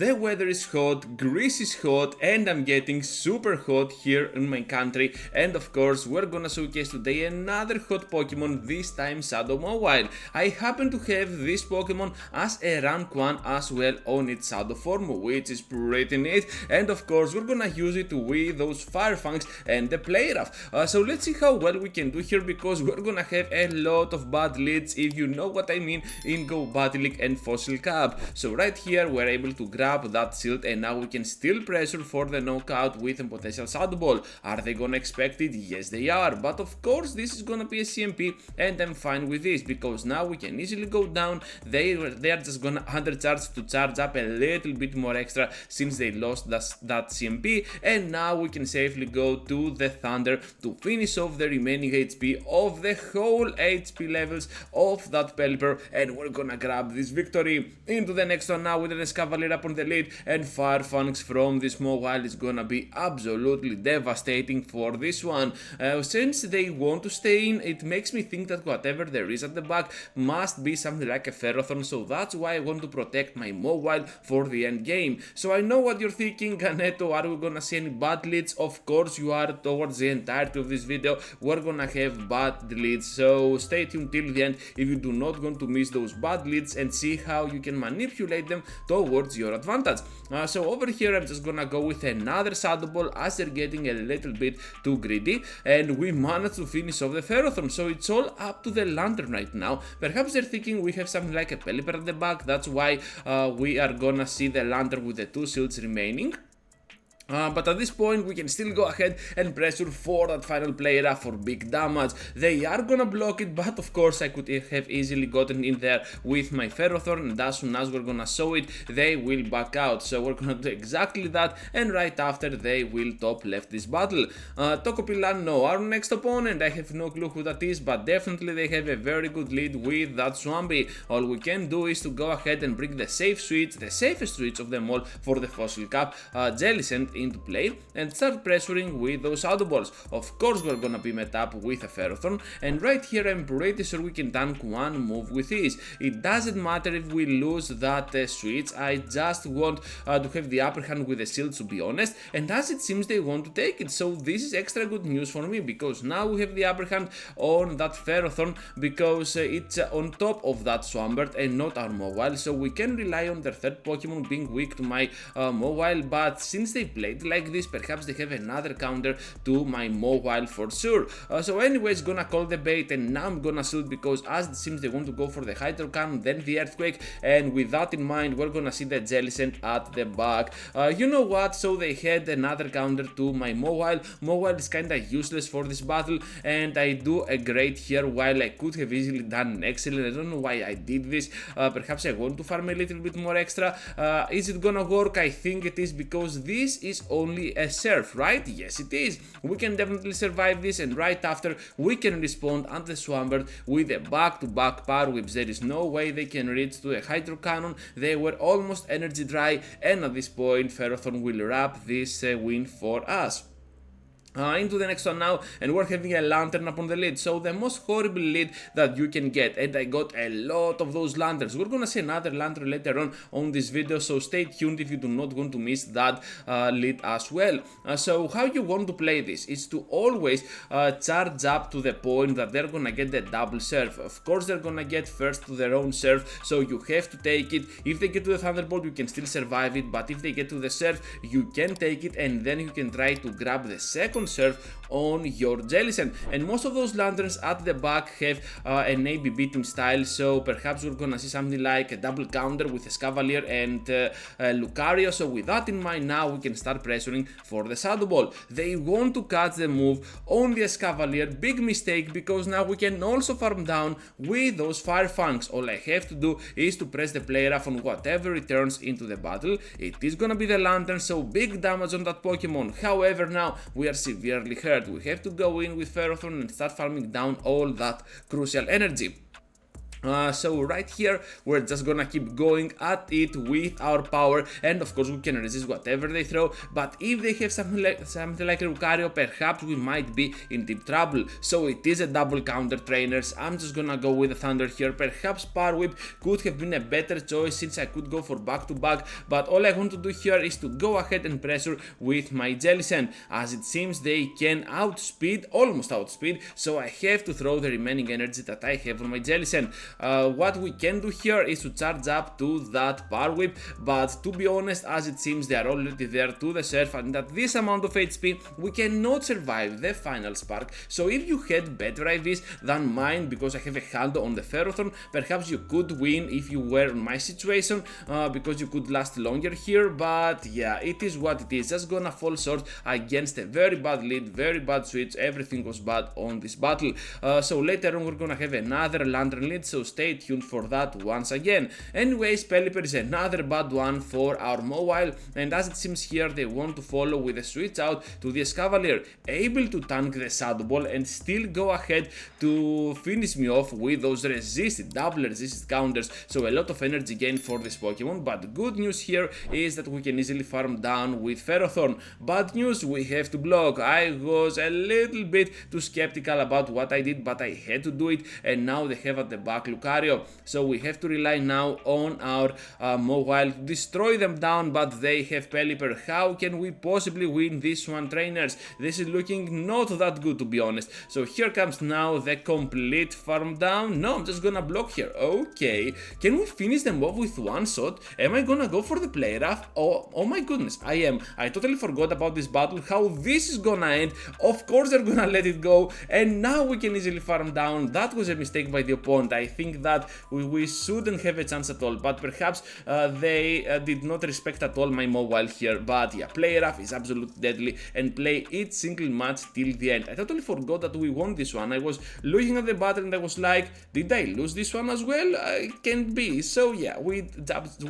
the weather is hot, Greece is hot, and I'm getting super hot here in my country. And of course, we're gonna showcase today another hot Pokemon, this time Shadow Mawile. I happen to have this Pokemon as a rank 1 as well on its Shadow form, which is pretty neat. And of course, we're gonna use it with those Fire Fangs and the Play Rough. So let's see how well we can do here, because we're gonna have a lot of bad leads, if you know what I mean, in Go Battle League and Fossil Cup. So right here we're able to grab that shield, and now we can still pressure for the knockout with a potential Shadow Ball. Are they gonna expect it? Yes they are, but of course this is gonna be a CMP, and I'm fine with this, because now we can easily go down. They are just gonna undercharge to charge up a little bit more extra since they lost that CMP, and now we can safely go to the Thunder to finish off the remaining HP of the whole HP levels of that Pelipper, and we're gonna grab this victory. Into the next one now with an Escavalier up on the lead, and Fire Fangs from this Mawile is gonna be absolutely devastating for this one. Since they want to stay in, it makes me think that whatever there is at the back must be something like a Ferrothorn, so that's why I want to protect my Mawile for the end game. So I know what you're thinking, Ganeto, are we gonna see any bad leads? Of course you are. Towards the entirety of this video we're gonna have bad leads, so stay tuned till the end if you do not want to miss those bad leads and see how you can manipulate them towards your advantage. So over here I'm just gonna go with another Shadow Ball as they're getting a little bit too greedy, and we managed to finish off the Ferrothorn, so it's all up to the Lanturn right now. Perhaps they're thinking we have something like a Pelipper at the back, that's why we are gonna see the Lanturn with the 2 shields remaining. But at this point we can still go ahead and pressure for that final player for big damage. They are gonna block it, but of course I could have easily gotten in there with my Ferrothorn, and as soon as we're gonna show it they will back out. So we're gonna do exactly that, and right after they will top left this battle. Tokopilan, no, our next opponent, I have no clue who that is, but definitely they have a very good lead with that Swampy. All we can do is to go ahead and bring the safe switch, the safest switch of them all for the Fossil Cup, Jellicent, into play and start pressuring with those Shadow Balls. Of course we're gonna be met up with a Ferrothorn, and right here I'm pretty sure we can tank one move with ease. It doesn't matter if we lose that switch, I just want to have the upper hand with the shield, to be honest, and as it seems they want to take it, so this is extra good news for me, because now we have the upper hand on that Ferrothorn, because it's on top of that Swampert and not our Mawile, so we can rely on their third Pokemon being weak to my Mawile. But since they played like this, perhaps they have another counter to my Mawile for sure. So anyways, gonna call the bait, and now I'm gonna shoot, because as it seems they want to go for the Hydro Cannon, then the Earthquake, and with that in mind we're gonna see the Jellicent at the back. You know what, so they had another counter to my Mawile. Mawile is kinda useless for this battle, and I do a great here while I could have easily done an excellent. I don't know why I did this, perhaps I want to farm a little bit more extra. Is it gonna work? I think it is, because this is only a surf, right? Yes it is. We can definitely survive this, and right after we can respond at the Swampert with a back-to-back Power Whips. There is no way they can reach to a Hydro Cannon. They were almost energy dry, and at this point Ferrothorn will wrap this win for us. Into the next one now, and we're having a Lanturn up on the lead, so the most horrible lead that you can get, and I got a lot of those Lanturns. We're gonna see another Lanturn later on this video, so stay tuned if you do not want to miss that lead as well. So how you want to play this is to always charge up to the point that they're gonna get the double surf. Of course they're gonna get first to their own surf, so you have to take it. If they get to the Thunderbolt you can still survive it, but if they get to the surf you can take it, and then you can try to grab the second surf on your Jellicent. And most of those Lanturns at the back have an ABB team style, so perhaps we're gonna see something like a double counter with Escavalier and Lucario. So with that in mind, now we can start pressuring for the Shadow Ball. They want to catch the move on the Escavalier, big mistake, because now we can also farm down with those Fire Fangs. All I have to do is to press the play rough on whatever returns into the battle. It is gonna be the Lanturn, so big damage on that Pokemon. However, now we are severely hurt. We have to go in with Ferrothorn and start farming down all that crucial energy. So right here we're just gonna keep going at it with our power, and of course we can resist whatever they throw, but if they have something like a Lucario, perhaps we might be in deep trouble. So it is a double counter, trainers. I'm just gonna go with the Thunder here. Perhaps Power Whip could have been a better choice since I could go for back to back, but all I want to do here is to go ahead and pressure with my Jellicent, as it seems they can almost outspeed, so I have to throw the remaining energy that I have on my Jellicent. What we can do here is to charge up to that Power Whip, but to be honest, as it seems they are already there to the surf, and at this amount of HP we cannot survive the final spark. So if you had better IVs than mine, because I have a handle on the Ferrothorn, perhaps you could win if you were in my situation, because you could last longer here, but yeah, it is what it is. Just gonna fall short against a very bad lead, very bad switch, everything was bad on this battle. So later on we're gonna have another Lanturn lead, so stay tuned for that once again. Anyways, Pelipper is another bad one for our Mobile, and as it seems here they want to follow with a switch out to the Escavalier, able to tank the Shadow Ball and still go ahead to finish me off with those double resisted counters, so a lot of energy gain for this Pokemon. But good news here is that we can easily farm down with Ferrothorn. Bad news, we have to block. I was a little bit too skeptical about what I did, but I had to do it, and now they have at the back Lucario, so we have to rely now on our Mobile to destroy them down, but they have Pelipper. How can we possibly win this one, trainers? This is looking not that good, to be honest. So here comes now the complete farm down. No, I'm just gonna block here. Okay, can we finish them off with one shot? Am I gonna go for the play rough? Oh my goodness, I am. I totally forgot about this battle, how this is gonna end. Of course they're gonna let it go, and now we can easily farm down. That was a mistake by the opponent. I think that we shouldn't have a chance at all, but perhaps they did not respect at all my Mobile here. But yeah, play rough is absolutely deadly, and play each single match till the end. I totally forgot that we won this one. I was looking at the battle and I was like, did I lose this one as well? It can't be. So yeah, we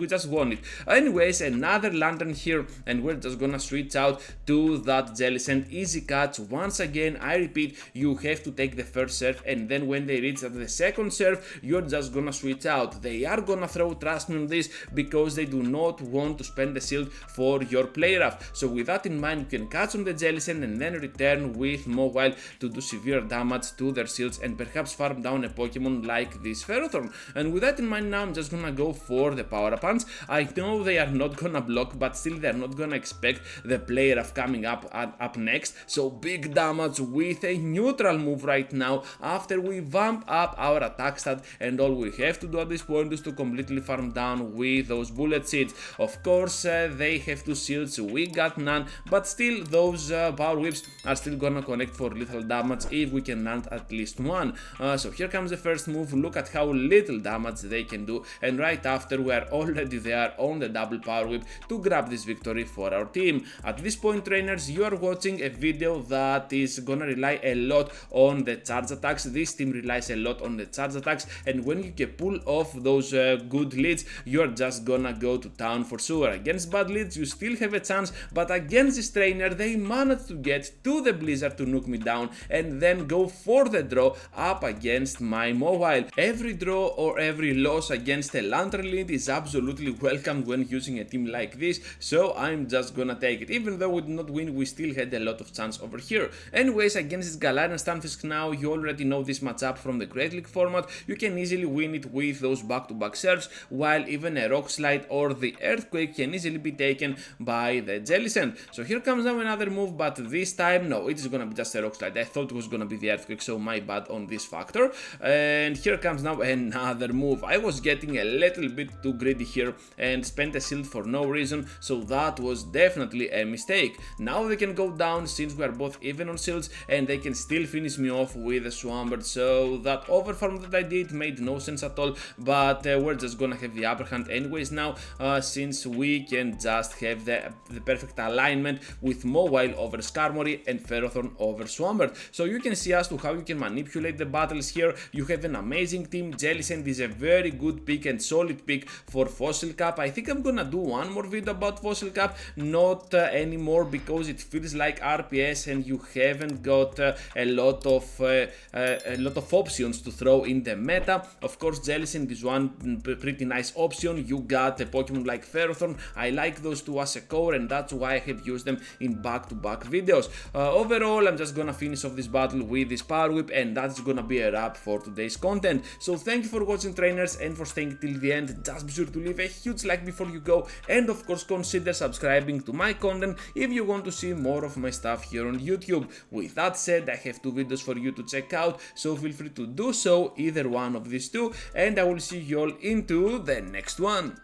just won it. Anyways, another Lanturn here, and we're just gonna switch out to that Jellicent. Easy catch. Once again, I repeat, you have to take the first serve, and then when they reach the second serve, you're just gonna switch out. They are gonna throw, trust me on this, because they do not want to spend the shield for your play rough. So with that in mind, you can catch on the Jellicent and then return with Mobile to do severe damage to their shields and perhaps farm down a Pokemon like this Ferrothorn. And with that in mind now, I'm just gonna go for the Power Punch. I know they are not gonna block, but still they're not gonna expect the play rough coming up next. So big damage with a neutral move right now after we vamp up our attack stat, and all we have to do at this point is to completely farm down with those bullet seeds. Of course they have two shields, we got none, but still those Power Whips are still gonna connect for lethal damage if we can land at least one. So here comes the first move. Look at how little damage they can do, and right after we are already there on the double Power Whip to grab this victory for our team. At this point, trainers, you are watching a video that is gonna rely a lot on the charge attacks. This team relies a lot on the charge attacks, and when you can pull off those good leads, you're just gonna go to town for sure. Against bad leads you still have a chance, but against this trainer they managed to get to the Blizzard to nuke me down and then go for the draw up against my Mobile. Every draw or every loss against a Lanturn lead is absolutely welcomed when using a team like this, so I'm just gonna take it. Even though we did not win, we still had a lot of chance over here. Anyways, against this Galarian Stunfisk now, you already know this matchup from the Great League format. You can easily win it with those back-to-back serves, while even a Rock Slide or the Earthquake can easily be taken by the Jellicent. So here comes now another move, but this time, no, it is gonna be just a Rock Slide. I thought it was gonna be the Earthquake, so my bad on this factor. And here comes now another move. I was getting a little bit too greedy here and spent a shield for no reason, so that was definitely a mistake. Now they can go down since we are both even on shields, and they can still finish me off with a Swampert, so that overfarm that I did made no sense at all, but we're just gonna have the upper hand anyways now, since we can just have the perfect alignment with Mobile over Skarmory and Ferrothorn over Swampert. So you can see as to how you can manipulate the battles here. You have an amazing team. Jellicent is a very good pick and solid pick for Fossil Cup. I think I'm gonna do one more video about Fossil Cup, not anymore, because it feels like RPS and you haven't got a lot of options to throw in the meta. meta. Of course, Jellicent is one pretty nice option. You got a Pokemon like Ferrothorn. I like those two as a core, and that's why I have used them in back-to-back videos. Overall, I'm just gonna finish off this battle with this Power Whip, and that's gonna be a wrap for today's content. So thank you for watching, trainers, and for staying till the end. Just be sure to leave a huge like before you go, and of course consider subscribing to my content if you want to see more of my stuff here on YouTube. With that said, I have 2 videos for you to check out, so feel free to do so, either one of these two, and I will see you all into the next one.